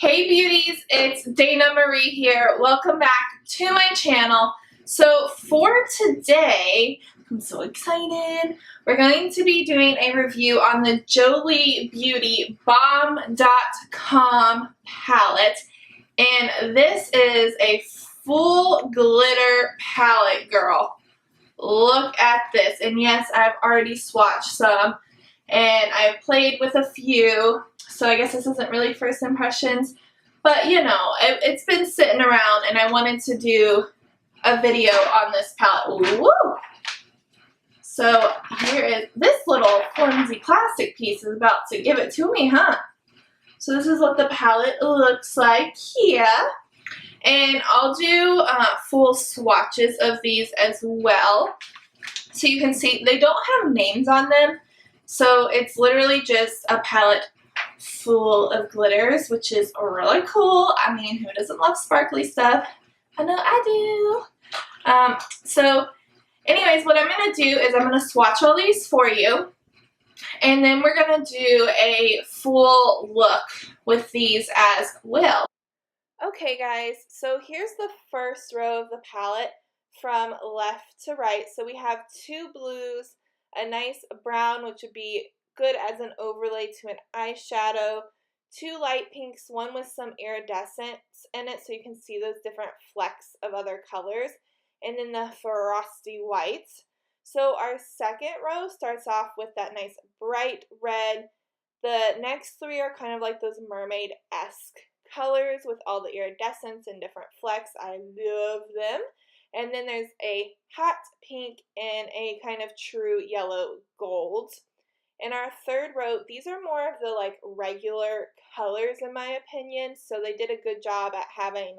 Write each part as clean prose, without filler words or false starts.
Hey beauties, it's Dana Marie here. Welcome back to my channel. So for today, I'm so excited. We're going to be doing a review on the Jolie Beauty Bomb.com palette. And this is a full glitter palette, girl. Look at this. And yes, I've already swatched some. And I've played with a few. So I guess this isn't really first impressions, but you know, it's been sitting around and I wanted to do a video on this palette. Woo! So here is this little flimsy plastic piece is about to give it to me, huh? So this is what the palette looks like here. And I'll do full swatches of these as well. So you can see they don't have names on them. So it's literally just a palette full of glitters, which is really cool. I mean, who doesn't love sparkly stuff? I know I do. So anyways, what I'm going to do is I'm going to swatch all these for you. And then we're going to do a full look with these as well. Okay guys, so here's the first row of the palette from left to right. So we have two blues, a nice brown, which would be good as an overlay to an eyeshadow, two light pinks, one with some iridescence in it so you can see those different flecks of other colors, and then the frosty whites. So our second row starts off with that nice bright red. The next three are kind of like those mermaid-esque colors with all the iridescence and different flecks. I love them. And then there's a hot pink and a kind of true yellow gold. In our third row, these are more of the like regular colors in my opinion, so they did a good job at having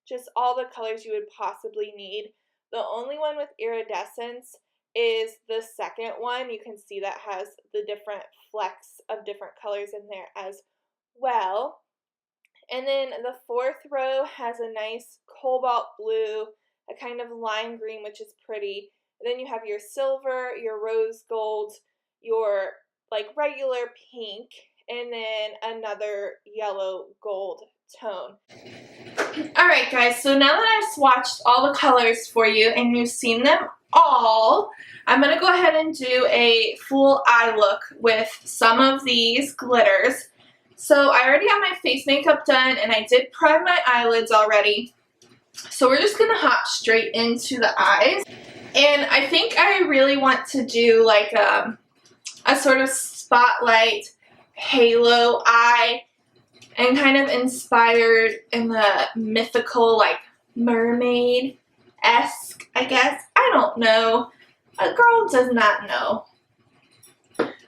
just all the colors you would possibly need. The only one with iridescence is the second one. You can see that has the different flecks of different colors in there as well. And then the fourth row has a nice cobalt blue, a kind of lime green, which is pretty. And then you have your silver, your rose gold, your like regular pink, and then another yellow gold tone. Alright guys, so now that I've swatched all the colors for you and you've seen them all, I'm going to go ahead and do a full eye look with some of these glitters. So I already have my face makeup done and I did prime my eyelids already. So we're just going to hop straight into the eyes. And I think I really want to do like a sort of spotlight halo eye, and kind of inspired in the mythical like mermaid-esque, I guess. I don't know. A girl does not know.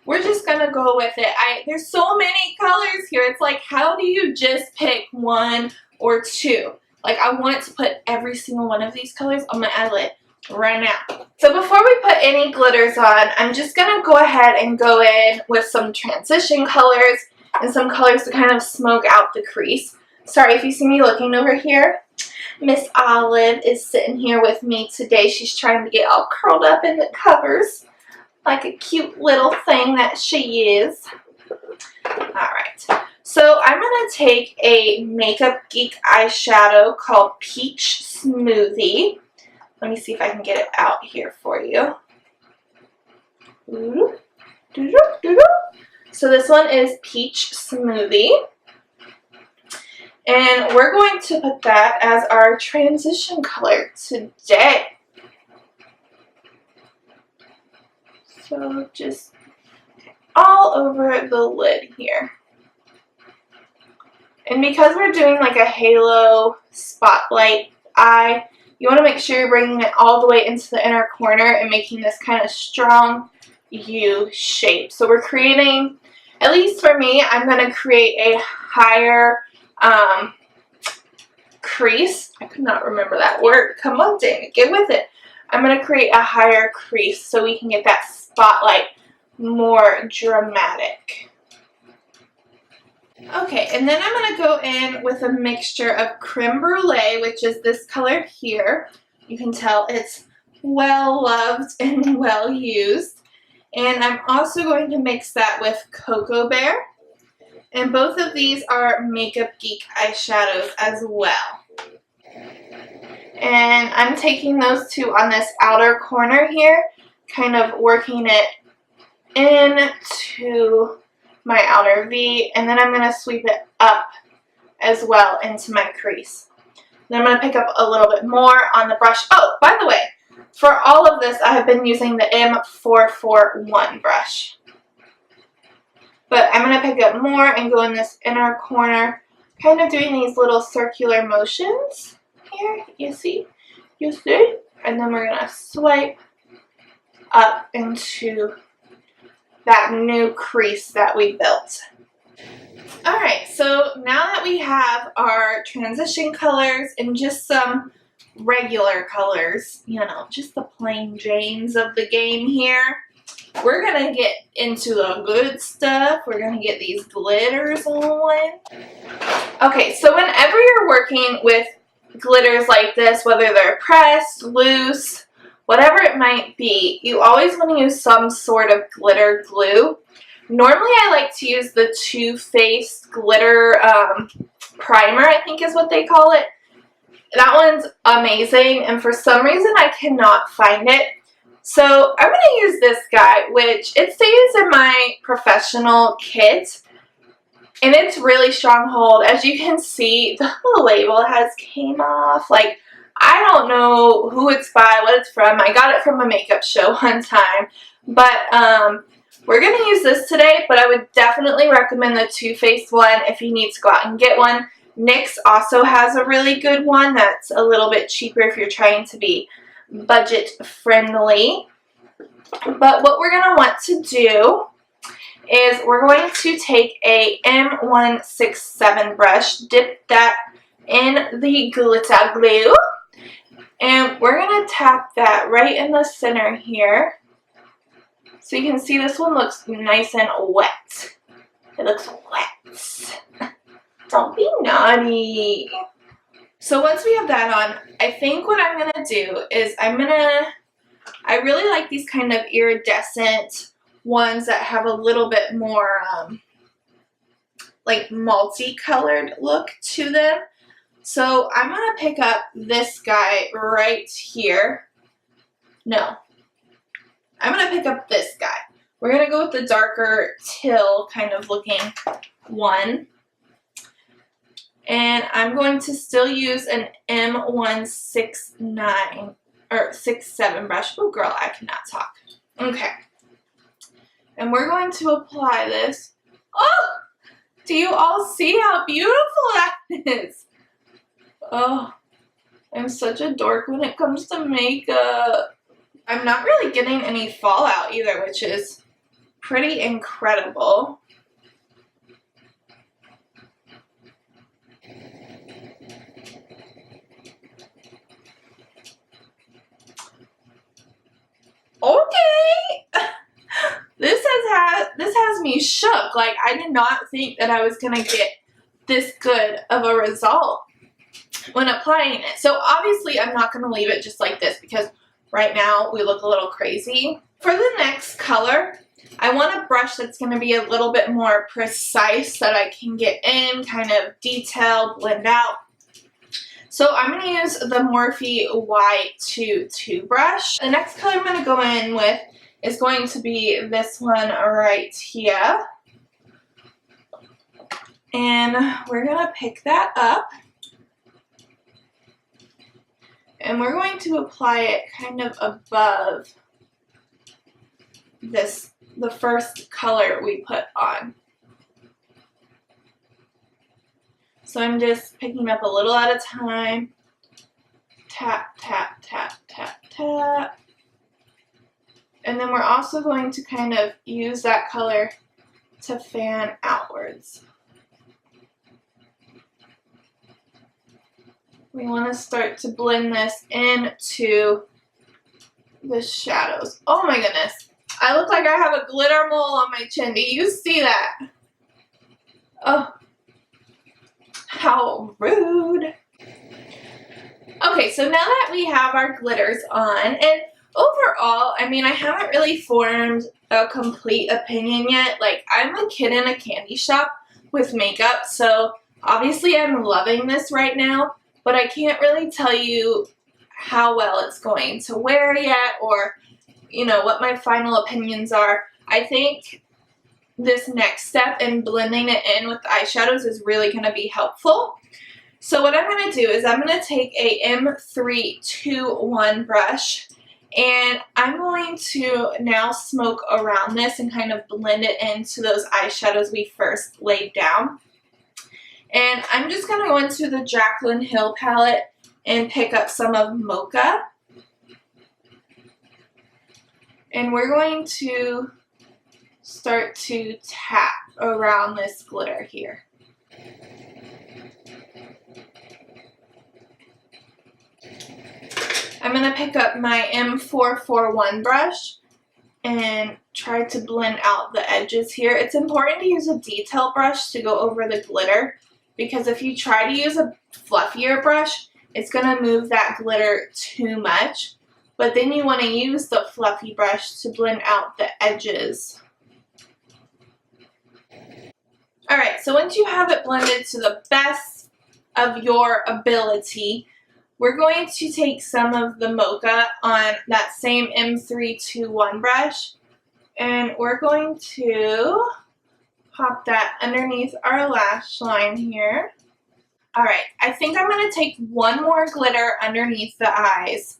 We're just gonna go with it. There's so many colors here. It's like, how do you just pick one or two? Like, I want to put every single one of these colors on my eyelid right now. So before we put any glitters on, I'm just gonna go ahead and go in with some transition colors and some colors to kind of smoke out the crease. Sorry if you see me looking over here. Miss Olive is sitting here with me today. She's trying to get all curled up in the covers like a cute little thing that she is. Alright, so I'm going to take a Makeup Geek eyeshadow called Peach Smoothie. Let me see if I can get it out here for you. So this one is Peach Smoothie. And we're going to put that as our transition color today. So just all over the lid here. And because we're doing like a halo spotlight eye, you want to make sure you're bringing it all the way into the inner corner and making this kind of strong U shape. So we're creating, at least for me, I'm going to create a higher crease. I could not remember that word. Come on, dang it, get with it. I'm going to create a higher crease so we can get that spotlight more dramatic. Okay, and then I'm going to go in with a mixture of creme brulee, which is this color here. You can tell it's well loved and well used. And I'm also going to mix that with Cocoa Bear. And both of these are Makeup Geek eyeshadows as well. And I'm taking those two on this outer corner here, kind of working it into my outer V, and then I'm going to sweep it up as well into my crease. Then I'm going to pick up a little bit more on the brush. Oh, by the way, for all of this, I have been using the M441 brush. But I'm going to pick up more and go in this inner corner, kind of doing these little circular motions here. You see? You see? And then we're going to swipe up into that new crease that we built. Alright, so now that we have our transition colors and just some regular colors, you know, just the plain Janes of the game here, we're going to get into the good stuff. We're going to get these glitters on. Okay, so whenever you're working with glitters like this, whether they're pressed, loose, whatever it might be, you always want to use some sort of glitter glue. Normally I like to use the Too Faced glitter primer, I think is what they call it. That one's amazing, and for some reason I cannot find it. So I'm going to use this guy, which it stays in my professional kit. And it's really strong hold. As you can see, the label has came off. Like, I don't know who it's by, what it's from. I got it from a makeup show one time. But we're going to use this today, but I would definitely recommend the Too Faced one if you need to go out and get one. NYX also has a really good one that's a little bit cheaper if you're trying to be budget friendly. But what we're going to want to do is we're going to take a M167 brush, dip that in the glitter glue, and we're going to tap that right in the center here. So you can see this one looks nice and wet. It looks wet. Don't be naughty. So once we have that on, I think what I'm going to do is I really like these kind of iridescent ones that have a little bit more like multicolored look to them. So I'm going to pick up this guy right here. No. I'm going to pick up this guy. We're going to go with the darker teal kind of looking one. And I'm going to still use an M169 or 67 brush. Oh girl, I cannot talk. Okay. And we're going to apply this. Oh! Do you all see how beautiful that is? Oh, I'm such a dork when it comes to makeup. I'm not really getting any fallout either, which is pretty incredible. Okay. This has me shook. Like, I did not think that I was going to get this good of a result when applying it. So obviously I'm not going to leave it just like this because right now we look a little crazy. For the next color, I want a brush that's going to be a little bit more precise that I can get in, kind of detail, blend out. So I'm going to use the Morphe Y22 brush. The next color I'm going to go in with is going to be this one right here. And we're going to pick that up. And we're going to apply it kind of above this, the first color we put on. So I'm just picking up a little at a time. Tap, tap, tap, tap, tap. And then we're also going to kind of use that color to fan outwards. We want to start to blend this into the shadows. Oh my goodness. I look like I have a glitter mole on my chin. Do you see that? Oh. How rude. Okay, so now that we have our glitters on, and overall, I mean, I haven't really formed a complete opinion yet. Like, I'm a kid in a candy shop, with makeup, so obviously I'm loving this right now, but I can't really tell you how well it's going to wear yet, or, you know, what my final opinions are. I think this next step in blending it in with the eyeshadows is really going to be helpful. So what I'm going to do is I'm going to take a M321 brush, and I'm going to now smoke around this and kind of blend it into those eyeshadows we first laid down. And I'm just going to go into the Jaclyn Hill palette and pick up some of Mocha. And we're going to start to tap around this glitter here. I'm going to pick up my M441 brush and try to blend out the edges here. It's important to use a detail brush to go over the glitter, because if you try to use a fluffier brush, it's going to move that glitter too much. But then you want to use the fluffy brush to blend out the edges. Alright, so once you have it blended to the best of your ability, we're going to take some of the Mocha on that same M321 brush, and we're going to pop that underneath our lash line here. Alright, I think I'm going to take one more glitter underneath the eyes,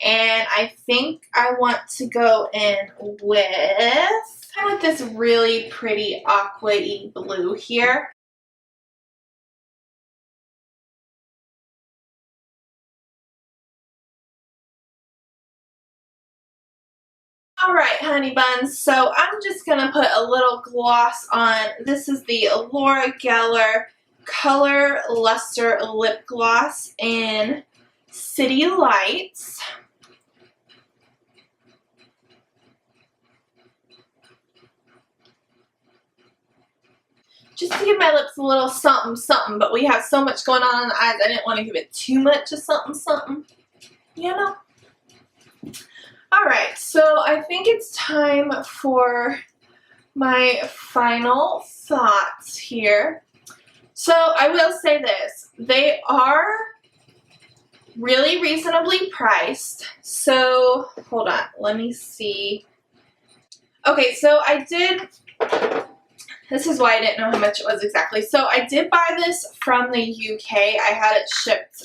and I think I want to go in with this really pretty aqua-y blue here. Alright, honey buns, so I'm just going to put a little gloss on. This is the Laura Geller Color Luster Lip Gloss in City Lights. Just to give my lips a little something, something, but we have so much going on in the eyes, I didn't want to give it too much of something, something, you know? Alright, so I think it's time for my final thoughts here. So I will say this, they are really reasonably priced. So, hold on, let me see. Okay, so this is why I didn't know how much it was exactly. So I did buy this from the UK. I had it shipped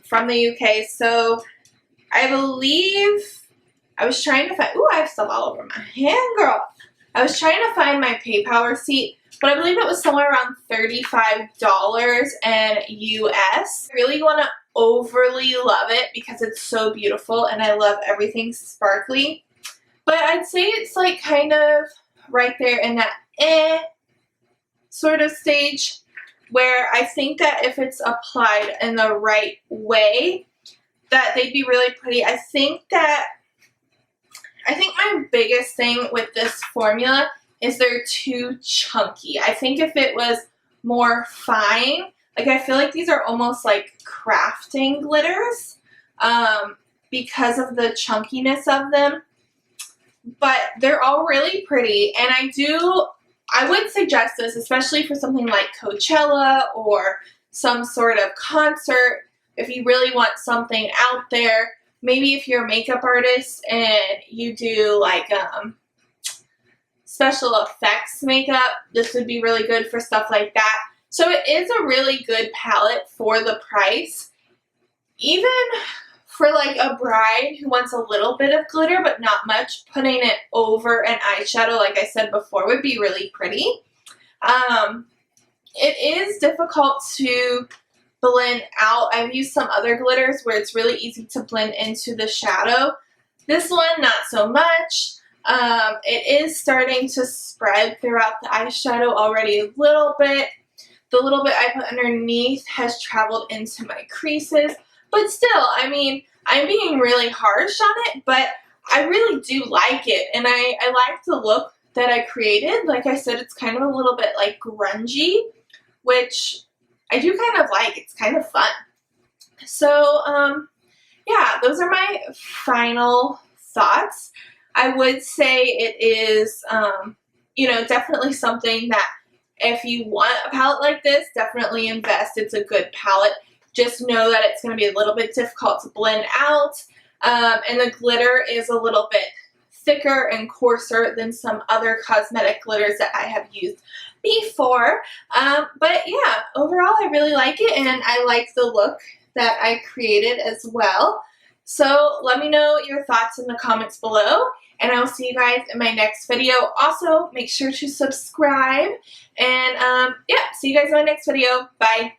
from the UK. So I believe I was trying to find, ooh, I have stuff all over my hand, girl. I was trying to find my PayPal receipt, but I believe it was somewhere around $35 in US. I really want to overly love it because it's so beautiful and I love everything sparkly. But I'd say it's like kind of right there in that sort of stage where I think that if it's applied in the right way, that they'd be really pretty. I think my biggest thing with this formula is they're too chunky. I think if it was more fine, like I feel like these are almost like crafting glitters because of the chunkiness of them. But they're all really pretty, and I would suggest this, especially for something like Coachella or some sort of concert, if you really want something out there. Maybe if you're a makeup artist and you do like special effects makeup, this would be really good for stuff like that. So it is a really good palette for the price. Even for like a bride who wants a little bit of glitter but not much, putting it over an eyeshadow, like I said before, would be really pretty. It is difficult to blend out. I've used some other glitters where it's really easy to blend into the shadow. This one, not so much. It is starting to spread throughout the eyeshadow already a little bit. The little bit I put underneath has traveled into my creases. But still, I mean, I'm being really harsh on it, but I really do like it. And I like the look that I created. Like I said, it's kind of a little bit like grungy, which I do kind of like. It's kind of fun. So, yeah, those are my final thoughts. I would say it is, you know, definitely something that if you want a palette like this, definitely invest. It's a good palette. Just know that it's going to be a little bit difficult to blend out, and the glitter is a little bit thicker and coarser than some other cosmetic glitters that I have used before. But yeah, overall I really like it, and I like the look that I created as well. So let me know your thoughts in the comments below, and I will see you guys in my next video. Also, make sure to subscribe, and yeah, see you guys in my next video. Bye.